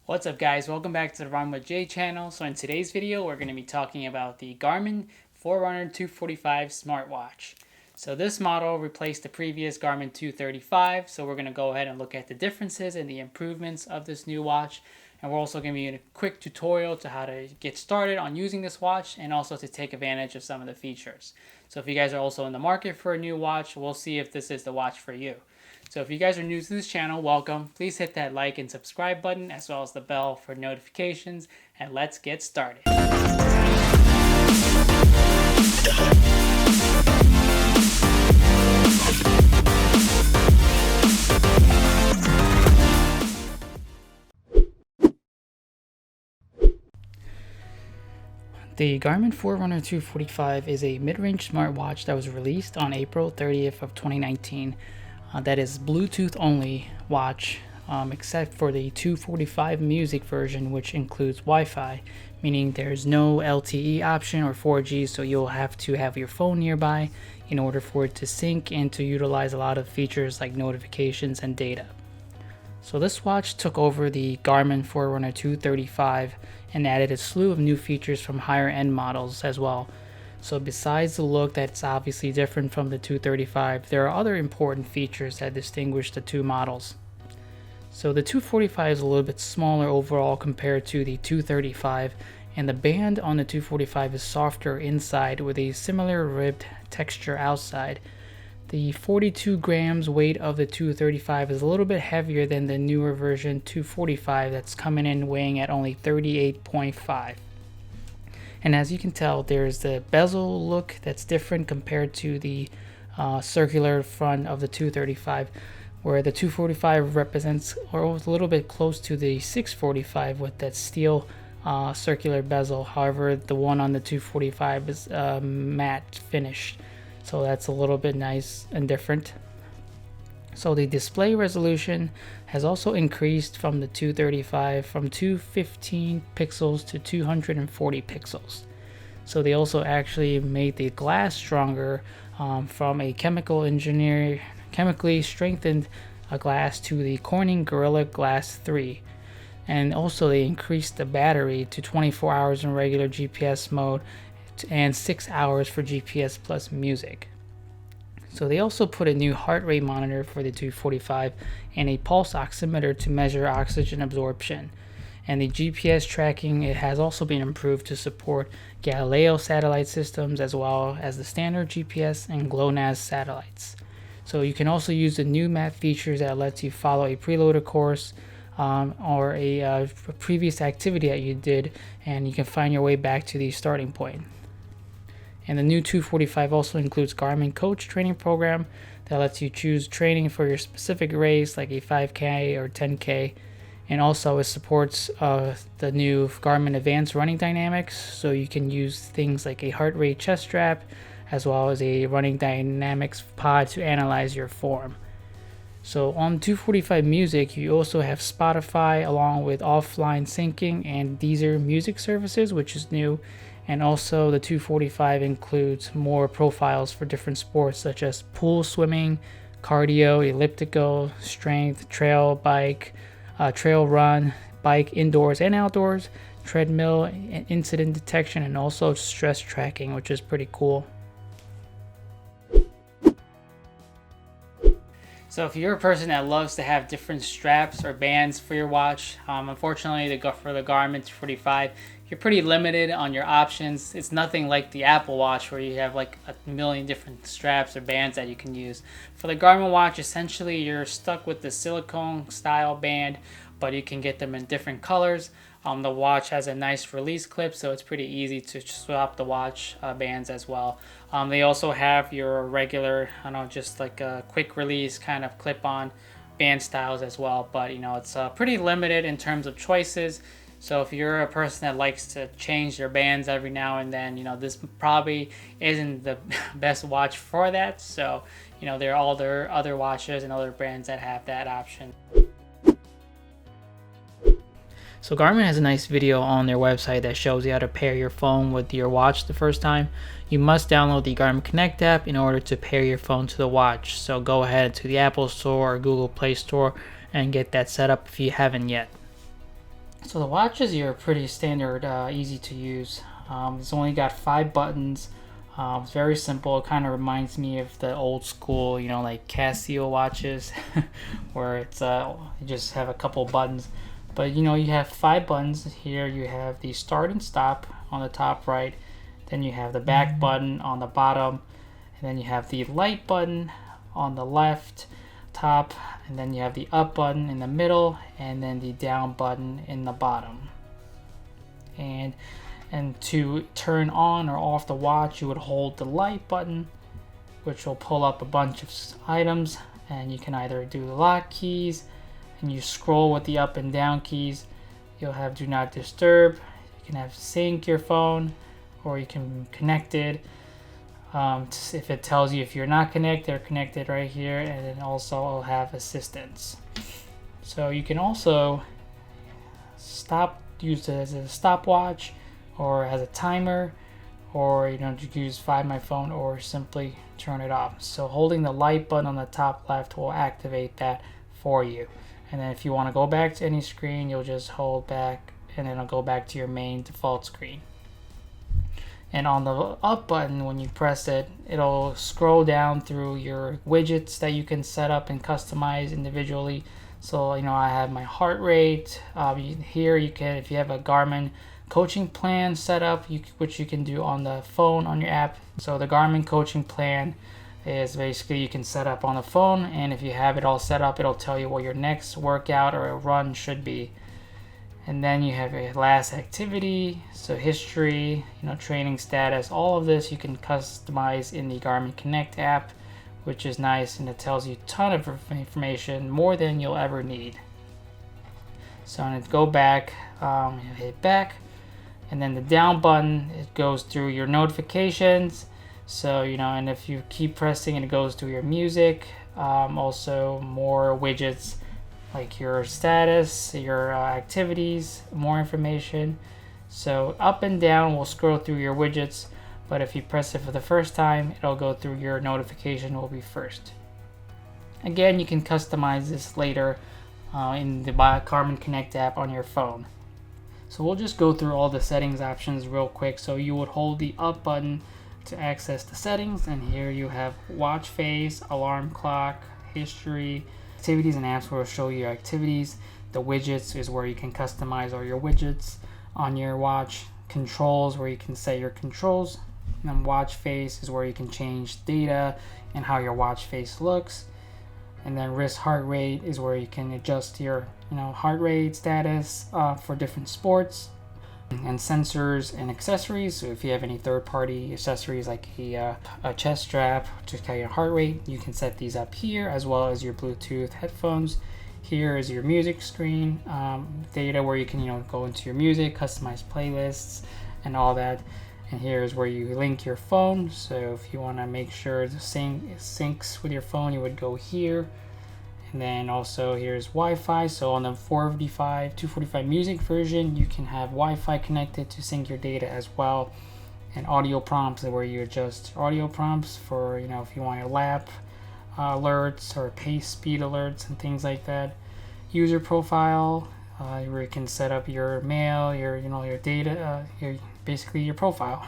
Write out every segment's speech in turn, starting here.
What's up guys, welcome back to the Run with Jay channel. So in today's video we're going to be talking about the Garmin Forerunner 245 smartwatch. So this model replaced the previous Garmin 235, so we're going to go ahead and look at the differences and the improvements of this new watch. And we're also going to be in a quick tutorial to how to get started on using this watch and also to take advantage of some of the features. So if you guys are also in the market for a new watch, we'll see if this is the watch for you. So if you guys are new to this channel, welcome. Please hit that like and subscribe button as well as the bell for notifications, and let's get started. The Garmin Forerunner 245 is a mid-range smartwatch that was released on April 30th of 2019. That is Bluetooth only watch, except for the 245 music version, which includes Wi-Fi, meaning there's no LTE option or 4G, so you'll have to have your phone nearby in order for it to sync and to utilize a lot of features like notifications and data. So this watch took over the Garmin Forerunner 235 and added a slew of new features from higher end models as well. So besides the look that's obviously different from the 235, there are other important features that distinguish the two models. So the 245 is a little bit smaller overall compared to the 235, and the band on the 245 is softer inside with a similar ribbed texture outside. The 42 grams weight of the 235 is a little bit heavier than the newer version 245 that's coming in weighing at only 38.5. And as you can tell, there's the bezel look that's different compared to the circular front of the 235, where the 245 represents or was a little bit close to the 645 with that steel circular bezel. However, the one on the 245 is matte finished, so that's a little bit nice and different. So the display resolution has also increased from the 235 from 215 pixels to 240 pixels. So they also actually made the glass stronger from a chemically strengthened glass to the Corning Gorilla Glass 3. And also they increased the battery to 24 hours in regular GPS mode and 6 hours for GPS plus music. So they also put a new heart rate monitor for the 245 and a pulse oximeter to measure oxygen absorption. And the GPS tracking, it has also been improved to support Galileo satellite systems as well as the standard GPS and GLONASS satellites. So you can also use the new map features that lets you follow a preloaded course or a previous activity that you did, and you can find your way back to the starting point. And the new 245 also includes Garmin Coach training program that lets you choose training for your specific race, like a 5K or 10K. And also it supports the new Garmin Advanced Running Dynamics, so you can use things like a heart rate chest strap as well as a running dynamics pod to analyze your form. So on 245 Music, you also have Spotify along with offline syncing and Deezer music services, which is new. And also the 245 includes more profiles for different sports such as pool swimming, cardio, elliptical, strength, trail bike, trail run, bike indoors and outdoors, treadmill, incident detection, and also stress tracking, which is pretty cool. So if you're a person that loves to have different straps or bands for your watch, unfortunately for the Garmin 245, you're pretty limited on your options. It's nothing like the Apple Watch where you have like a million different straps or bands that you can use. For the Garmin watch, essentially you're stuck with the silicone style band, but you can get them in different colors. The watch has a nice release clip, so it's pretty easy to swap the watch bands as well. They also have your regular, just like a quick release kind of clip-on band styles as well, but it's pretty limited in terms of choices. So if you're a person that likes to change their bands every now and then, this probably isn't the best watch for that. So there are other watches and other brands that have that option. So Garmin has a nice video on their website that shows you how to pair your phone with your watch the first time. You must download the Garmin Connect app in order to pair your phone to the watch. So go ahead to the Apple Store or Google Play Store and get that set up if you haven't yet. So the watches here are pretty standard, easy to use. It's only got 5 buttons. It's very simple. It kind of reminds me of the old school, like Casio watches, where it's you just have a couple buttons. But you have 5 buttons here. You have the start and stop on the top right. Then you have the back button on the bottom, and then you have the light button on the left top, and then you have the up button in the middle, and then the down button in the bottom. And to turn on or off the watch, you would hold the light button, which will pull up a bunch of items, and you can either do the lock keys, and you scroll with the up and down keys. You'll have do not disturb. You can have sync your phone, or you can connect it. If it tells you if you're not connected or connected right here, and then also I'll have assistance. So you can also use it as a stopwatch or as a timer, or you use Find My Phone, or simply turn it off. So holding the light button on the top left will activate that for you. And then if you want to go back to any screen, you'll just hold back, and then it'll go back to your main default screen. And on the up button, when you press it, it'll scroll down through your widgets that you can set up and customize individually. So I have my heart rate. Here you can, if you have a Garmin coaching plan set up, which you can do on the phone on your app. So the Garmin coaching plan is basically you can set up on the phone, and if you have it all set up, it'll tell you what your next workout or a run should be. And then you have a last activity, so history, training status. All of this you can customize in the Garmin Connect app, which is nice, and it tells you a ton of information, more than you'll ever need. So I'm going to go back, hit back, and then the down button, it goes through your notifications. So and if you keep pressing, it goes through your music, also more widgets like your status, your activities, more information. So up and down will scroll through your widgets, but if you press it for the first time, it'll go through your notification will be first. Again, you can customize this later in the Garmin Connect app on your phone. So we'll just go through all the settings options real quick. So you would hold the up button to access the settings, and here you have watch face, alarm clock, history, activities and apps will show you your activities. The widgets is where you can customize all your widgets on your watch. Controls, where you can set your controls. And then watch face is where you can change data and how your watch face looks. And then wrist heart rate is where you can adjust your heart rate status for different sports. And sensors and accessories, so if you have any third-party accessories like a chest strap to carry your heart rate, you can set these up here, as well as your Bluetooth headphones. Here is your music screen, data where you can go into your music, customize playlists and all that. And here is where you link your phone, so if you want to make sure the syncs with your phone, you would go here. And then also here's Wi-Fi. So on the 245 music version, you can have Wi-Fi connected to sync your data as well. And audio prompts, where you adjust audio prompts for if you want your lap alerts or pace speed alerts and things like that. User profile, where you can set up your mail, your data, basically your profile.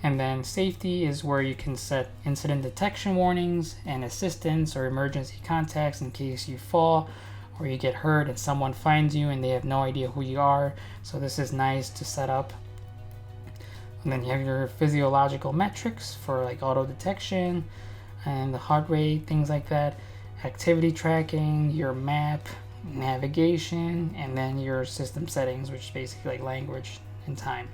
And then safety is where you can set incident detection warnings and assistance or emergency contacts in case you fall or you get hurt and someone finds you and they have no idea who you are. So this is nice to set up. And then you have your physiological metrics for like auto detection and the heart rate, things like that. Activity tracking, your map, navigation, and then your system settings, which is basically like language and time.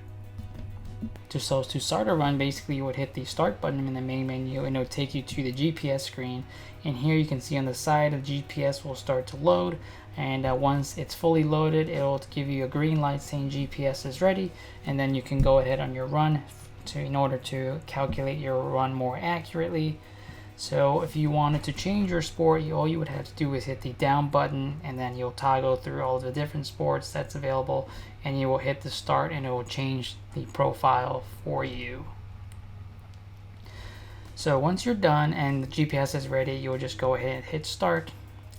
To start a run, basically you would hit the start button in the main menu, and it will take you to the GPS screen. And here you can see on the side, the GPS will start to load, and once it's fully loaded, it will give you a green light saying GPS is ready, and then you can go ahead on your run in order to calculate your run more accurately. So if you wanted to change your sport, all you would have to do is hit the down button, and then you'll toggle through all the different sports that's available, and you will hit the start, and it will change the profile for you. So once you're done and the GPS is ready, you'll just go ahead and hit start,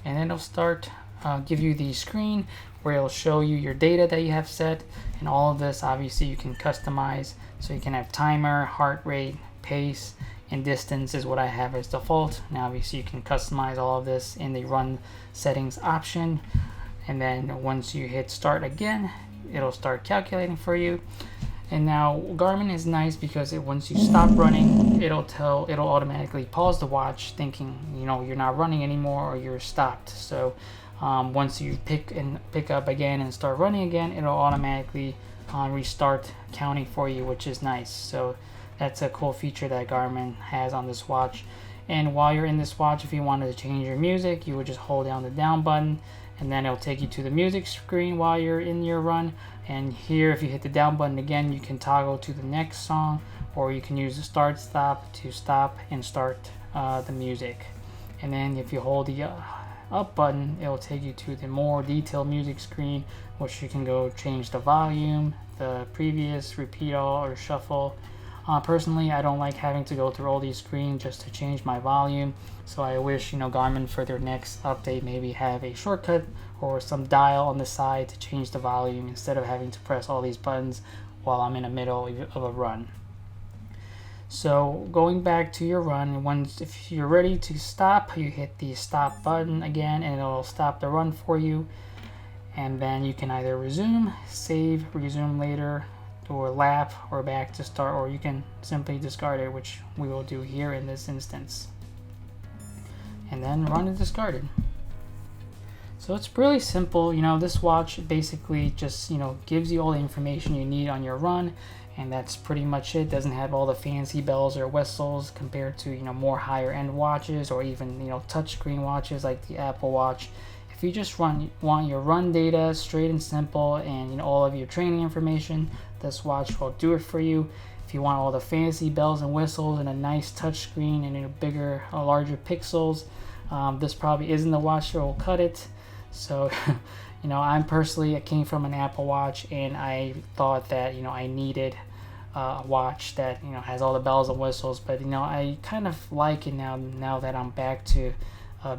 and then it'll start give you the screen where it'll show you your data that you have set, and all of this obviously you can customize. So you can have timer, heart rate, pace, and distance is what I have as default. Now obviously you can customize all of this in the run settings option, and then once you hit start again, it'll start calculating for you. And now Garmin is nice because once you stop running, it'll automatically pause the watch, thinking you're not running anymore or you're stopped. So once you pick up again and start running again, it'll automatically restart counting for you, which is nice. So that's a cool feature that Garmin has on this watch. And while you're in this watch, if you wanted to change your music, you would just hold down the down button, and then it'll take you to the music screen while you're in your run. And here, if you hit the down button again, you can toggle to the next song, or you can use the start stop to stop and start the music. And then if you hold the up button, it'll take you to the more detailed music screen, which you can go change the volume, the previous, repeat all, or shuffle. Personally, I don't like having to go through all these screens just to change my volume, so I wish Garmin for their next update maybe have a shortcut or some dial on the side to change the volume instead of having to press all these buttons while I'm in the middle of a run. So going back to your run, if you're ready to stop, you hit the stop button again and it'll stop the run for you, and then you can either resume, save, resume later, or lap, or back to start, or you can simply discard it, which we will do here in this instance, and then run and discard it. So it's really simple. This watch basically just gives you all the information you need on your run, and that's pretty much it. Doesn't have all the fancy bells or whistles compared to more higher end watches, or even touchscreen watches like the Apple Watch. If you just want your run data straight and simple, and all of your training information, this watch will do it for you. If you want all the fancy bells and whistles and a nice touchscreen and bigger, larger pixels, this probably isn't the watch that will cut it. So, I came from an Apple Watch, and I thought that I needed a watch that has all the bells and whistles. But I kind of like it now that I'm back to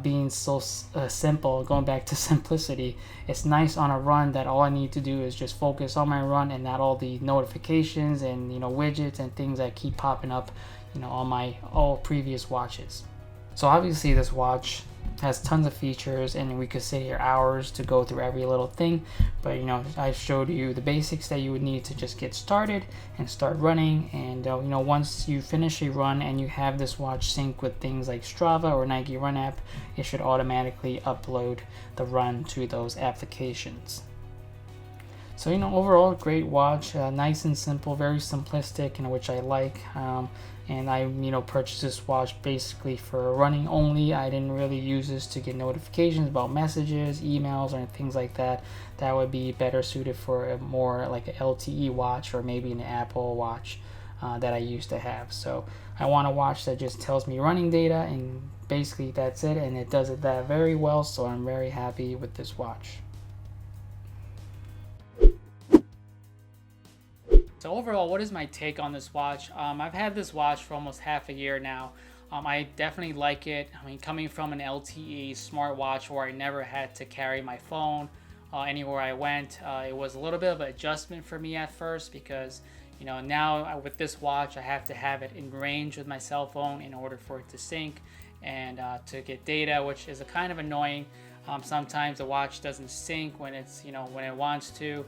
being so simple, going back to simplicity. It's nice on a run that all I need to do is just focus on my run and not all the notifications and widgets and things that keep popping up on my all previous watches. So obviously this watch has tons of features, and we could sit here hours to go through every little thing, but I showed you the basics that you would need to just get started and start running. And once you finish a run and you have this watch sync with things like Strava or Nike Run app, it should automatically upload the run to those applications. So overall, great watch, nice and simple, very simplistic, which I like. And I purchased this watch basically for running only. I didn't really use this to get notifications about messages, emails, or things like that. That would be better suited for a more like an LTE watch, or maybe an Apple Watch that I used to have. So I want a watch that just tells me running data, and basically that's it, and it does that very well. So I'm very happy with this watch. So overall, what is my take on this watch? I've had this watch for almost half a year now. I definitely like it. Coming from an LTE smartwatch where I never had to carry my phone anywhere I went, it was a little bit of an adjustment for me at first, because now with this watch I have to have it in range with my cell phone in order for it to sync and to get data, which is a kind of annoying. Sometimes the watch doesn't sync when it's when it wants to,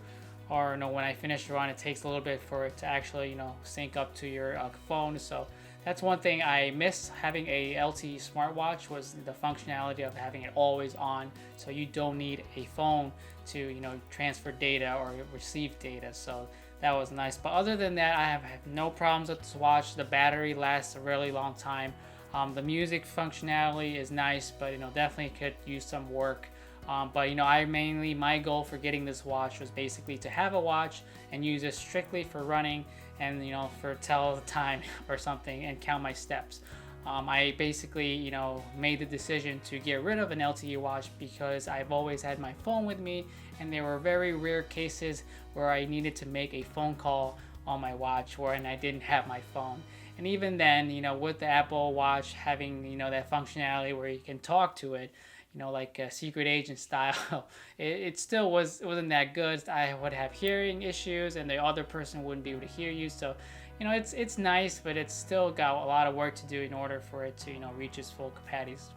or when I finish the run, it takes a little bit for it to actually sync up to your phone. So that's one thing I miss having a LTE smartwatch, was the functionality of having it always on, so you don't need a phone to transfer data or receive data. So that was nice. But other than that, I have no problems with this watch. The battery lasts a really long time. The music functionality is nice, but definitely could use some work. But my goal for getting this watch was basically to have a watch and use it strictly for running, and for tell the time or something and count my steps. I basically made the decision to get rid of an LTE watch because I've always had my phone with me, and there were very rare cases where I needed to make a phone call on my watch and I didn't have my phone. And even then, with the Apple Watch having that functionality where you can talk to it, you know, like a secret agent style, it still wasn't that good. I would have hearing issues, and the other person wouldn't be able to hear you. So, you know, it's nice, but it's still got a lot of work to do in order for it to, you know, reach its full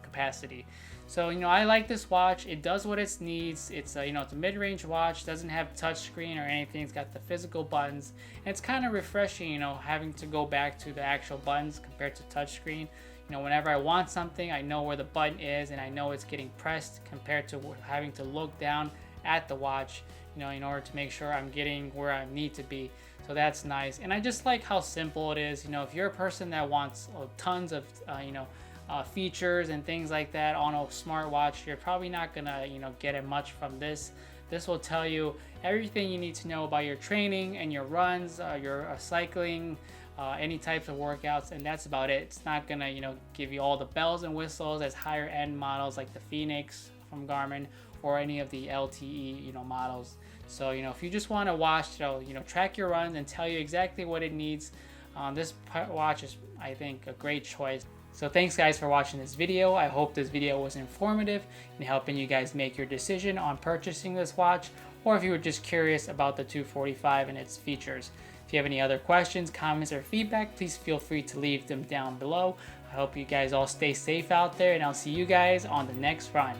capacity. So, you know, I like this watch. It does what it needs. It's a, you know, it's a mid-range watch. Doesn't have touchscreen or anything. It's got the physical buttons, and it's kind of refreshing, you know, having to go back to the actual buttons compared to touchscreen. You know, whenever I want something, I know where the button is and I know it's getting pressed, compared to having to look down at the watch, you know, in order to make sure I'm getting where I need to be. So that's nice. And I just like how simple it is. You know, if you're a person that wants tons of, you know, features and things like that on a smartwatch, you're probably not gonna, you know, get it much from this. This will tell you everything you need to know about your training and your runs, your cycling, any types of workouts, and that's about it. It's not gonna, you know, give you all the bells and whistles as higher end models like the Phoenix from Garmin or any of the LTE, you know, models. So, you know, if you just want to watch, you know, track your runs and tell you exactly what it needs, this watch is, I think, a great choice. So thanks guys for watching this video. I hope this video was informative in helping you guys make your decision on purchasing this watch, or if you were just curious about the 245 and its features. If you have any other questions, comments, or feedback, please feel free to leave them down below. I hope you guys all stay safe out there, and I'll see you guys on the next run.